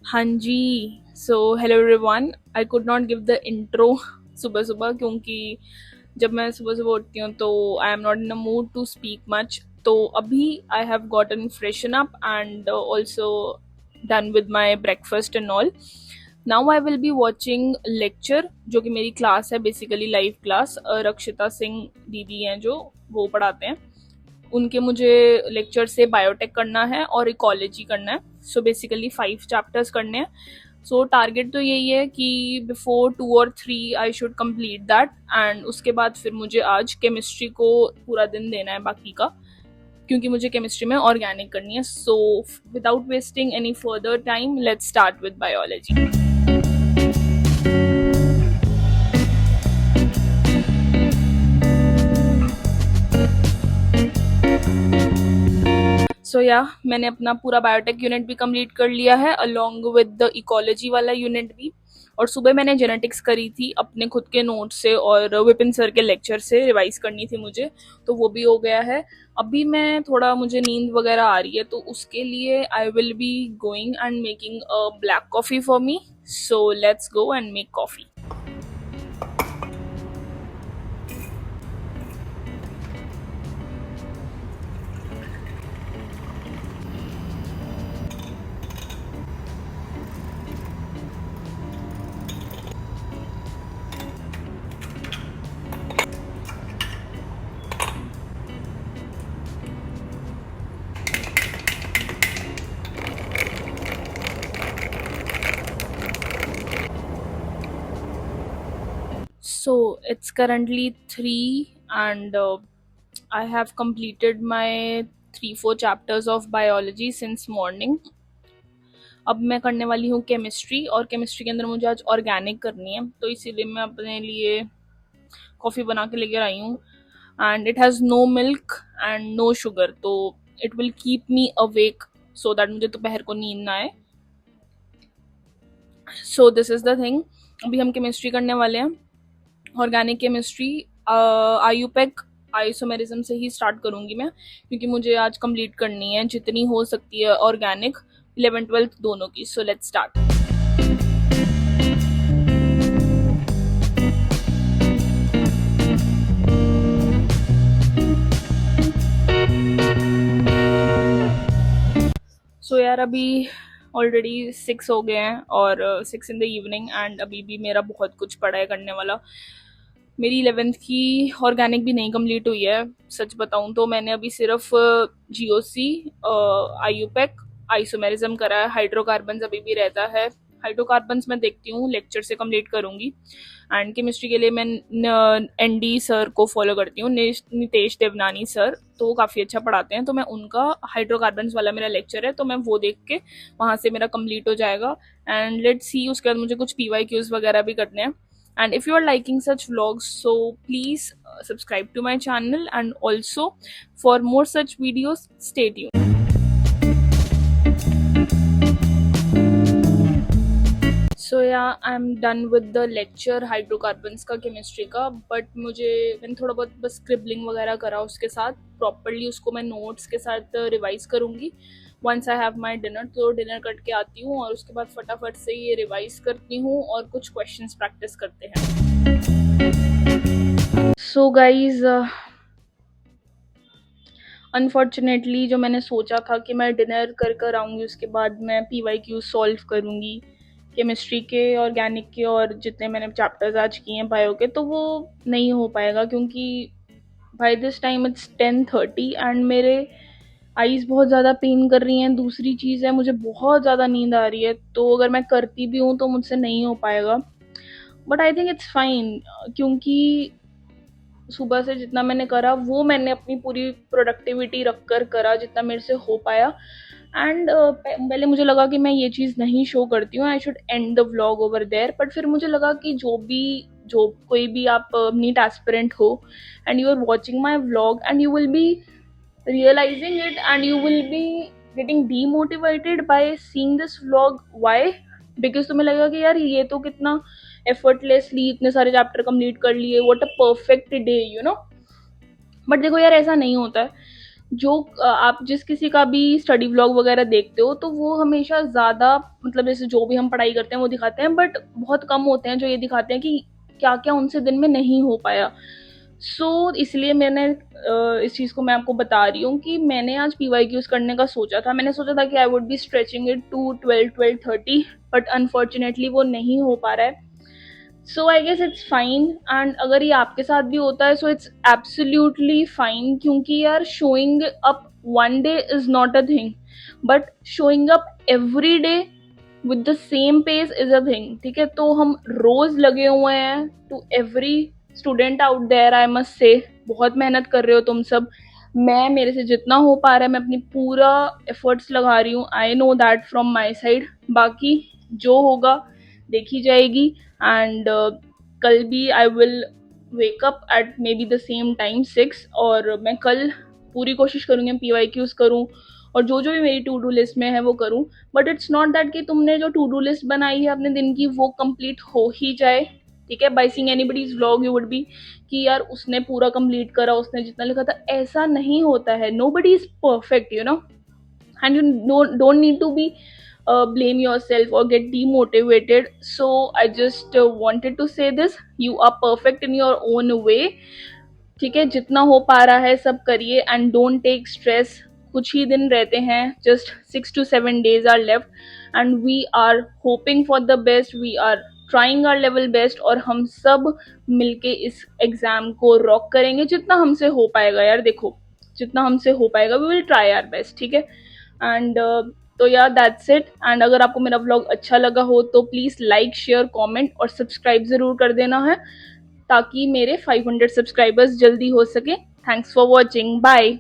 हाँ जी, so hello everyone. I could not give the intro सुबह सुबह, क्योंकि जब मैं सुबह सुबह उठती हूँ तो I am not in a mood to speak much. तो अभी I have gotten freshen up and also done with my breakfast and all. Now I will be watching lecture, जो कि मेरी क्लास है, बेसिकली लाइव क्लास। रक्षिता सिंह दीदी हैं जो वो पढ़ाते हैं, उनके मुझे लेक्चर से बायोटेक करना है और इकोलॉजी करना है। सो बेसिकली 5 चैप्टर्स करने हैं। सो टारगेट तो यही है कि बिफोर 2 और 3 I should complete that, and उसके बाद फिर मुझे आज केमिस्ट्री को पूरा दिन देना है बाकी का, क्योंकि मुझे केमिस्ट्री में ऑर्गेनिक करनी है। So without wasting any further time, let's start with biology. So yeah मैंने अपना पूरा बायोटेक यूनिट भी कंप्लीट कर लिया है, अलोंग विद द इकोलॉजी वाला यूनिट भी। और सुबह मैंने जेनेटिक्स करी थी अपने खुद के नोट से, और विपिन सर के लेक्चर से रिवाइज करनी थी मुझे, तो वो भी हो गया है। अभी मैं थोड़ा, मुझे नींद वगैरह आ रही है, तो उसके लिए आई will be going and making a black coffee for me. So let's go and make coffee. So it's currently 3 and I have completed my 3-4 chapters of biology since morning. अब मैं करने वाली हूँ केमिस्ट्री, और केमिस्ट्री के अंदर मुझे आज ऑर्गेनिक करनी है, तो इसीलिए मैं अपने लिए कॉफ़ी बना के लेकर आई हूँ। And it has no milk and no sugar, तो it will keep me awake so that मुझे दोपहर को नींद ना आए। So this is the thing. अभी हम केमिस्ट्री करने वाले हैं, ऑर्गेनिक केमिस्ट्री। आयुपेक आइसोमेरिज्म से ही स्टार्ट करूंगी मैं, क्योंकि मुझे आज कंप्लीट करनी है जितनी हो सकती है ऑर्गेनिक, 11th-12th दोनों की। So let's start. सो यार अभी ऑलरेडी 6 हो गए हैं, और 6 इन द इवनिंग, एंड अभी भी मेरा बहुत कुछ पड़ा है करने वाला। मेरी 11th की ऑर्गेनिक भी नहीं कंप्लीट हुई है। सच बताऊं तो मैंने अभी सिर्फ जीओसी, आयुपेक, आइसोमेरिज्म करा है। हाइड्रोकार्बन्स अभी भी रहता है। हाइड्रोकार्बन्स मैं देखती हूँ, लेक्चर से कंप्लीट करूंगी। एंड केमिस्ट्री के लिए मैं एनडी सर को फॉलो करती हूँ, नितेश देवनानी सर, तो वो काफ़ी अच्छा पढ़ाते हैं। तो मैं उनका हाइड्रोकार्बन्स वाला मेरा लेक्चर है, तो मैं वो देख के वहाँ से मेरा कंप्लीट हो जाएगा। एंड लेट्स सी, उसके बाद मुझे कुछ PYQs वगैरह भी करने हैं। And if you are liking such vlogs, so please subscribe to my channel, and also for more such videos, stay tuned. So yeah, I'm done with the lecture hydrocarbons का, chemistry का। But मैंने थोड़ा बहुत बस scribbling वगैरह करा, उसके साथ प्रॉपरली उसको मैं नोट्स के साथ रिवाइज करूँगी once I have my dinner. तो डिनर करके आती हूँ, और उसके बाद फटाफट से ये रिवाइज करती हूँ और कुछ क्वेश्चंस प्रैक्टिस करते हैं। सो गाइज, अनफॉर्चुनेटली जो मैंने सोचा था कि मैं डिनर कर आऊँगी, उसके बाद मैं PYQ सॉल्व करूँगी केमिस्ट्री के, ऑर्गेनिक के, और जितने मैंने चैप्टर्स आज किए हैं बायो के, तो वो नहीं हो पाएगा, क्योंकि by this time it's 10:30 and मेरे आईज बहुत ज़्यादा पेन कर रही हैं। दूसरी चीज़ है, मुझे बहुत ज़्यादा नींद आ रही है, तो अगर मैं करती भी हूँ तो मुझसे नहीं हो पाएगा। But I think it's fine, क्योंकि सुबह से जितना मैंने करा वो मैंने अपनी पूरी प्रोडक्टिविटी रख कर करा, जितना मेरे से हो पाया। एंड पहले मुझे लगा कि मैं ये चीज़ नहीं शो करती हूँ, I should end the vlog over there. But फिर मुझे लगा कि जो कोई भी आप नीट एस्पिरेंट हो and you are watching my vlog and you will be realizing it and you will be getting demotivated by seeing this vlog. Why? Because तुम्हें लगेगा कि यार ये तो कितना effortlessly इतने सारे चैप्टर कंप्लीट कर लिए, what a perfect day, you know. But देखो यार, ऐसा नहीं होता है। जो आप जिस किसी का भी स्टडी व्लॉग वगैरह देखते हो तो वो हमेशा ज़्यादा मतलब जैसे जो भी हम पढ़ाई करते हैं वो दिखाते हैं, बट बहुत कम होते हैं जो ये दिखाते हैं कि क्या क्या उनसे दिन में नहीं हो पाया। इसलिए मैंने इस चीज़ को मैं आपको बता रही हूँ कि मैंने आज PYQs करने का सोचा था। मैंने सोचा था कि I would be stretching it to 12-12:30, but unfortunately वो नहीं हो पा रहा है। So I guess it's fine, and अगर ये आपके साथ भी होता है सो इट्स एब्सोल्युटली फाइन, क्योंकि यार showing up one day is not a thing, but showing up every day with the same pace is a thing. ठीक है, तो हम रोज लगे हुए हैं। To every student out there I must say, बहुत मेहनत कर रहे हो तुम सब। मैं मेरे से जितना हो पा रहा है मैं अपनी पूरा एफर्ट्स लगा रही हूँ, I know that from my side. बाकी जो होगा देखी जाएगी, एंड कल भी I will wake up at may be the same time 6, और मैं कल पूरी कोशिश करूँगी PYQs करूँ और जो जो भी मेरी टू डू लिस्ट में है वो करूँ। बट इट्स नॉट दैट कि तुमने जो टू डू लिस्ट बनाई है अपने दिन की वो कंप्लीट हो ही जाए। ठीक है, by seeing anybody's vlog you would be कि यार उसने पूरा कंप्लीट करा, उसने जितना लिखा था। ऐसा नहीं होता है, nobody is perfect, you know, and you don't need to be blame yourself or get demotivated. So I just wanted to say this: you are perfect in your own way. ठीक है, जितना हो पा रहा है सब करिए, एंड डोंट टेक स्ट्रेस। कुछ ही दिन रहते हैं, just 6 to 7 days are left, and we are hoping for the best, we are trying our level best, और हम सब मिलके इस एग्जाम को रॉक करेंगे जितना हमसे हो पाएगा। यार देखो, जितना हमसे हो पाएगा we will try our best. ठीक है, एंड तो यार दैट्स इट। एंड अगर आपको मेरा व्लॉग अच्छा लगा हो तो प्लीज़ लाइक, शेयर, कमेंट और सब्सक्राइब ज़रूर कर देना है, ताकि मेरे 500 सब्सक्राइबर्स जल्दी हो सके। Thanks for watching, bye.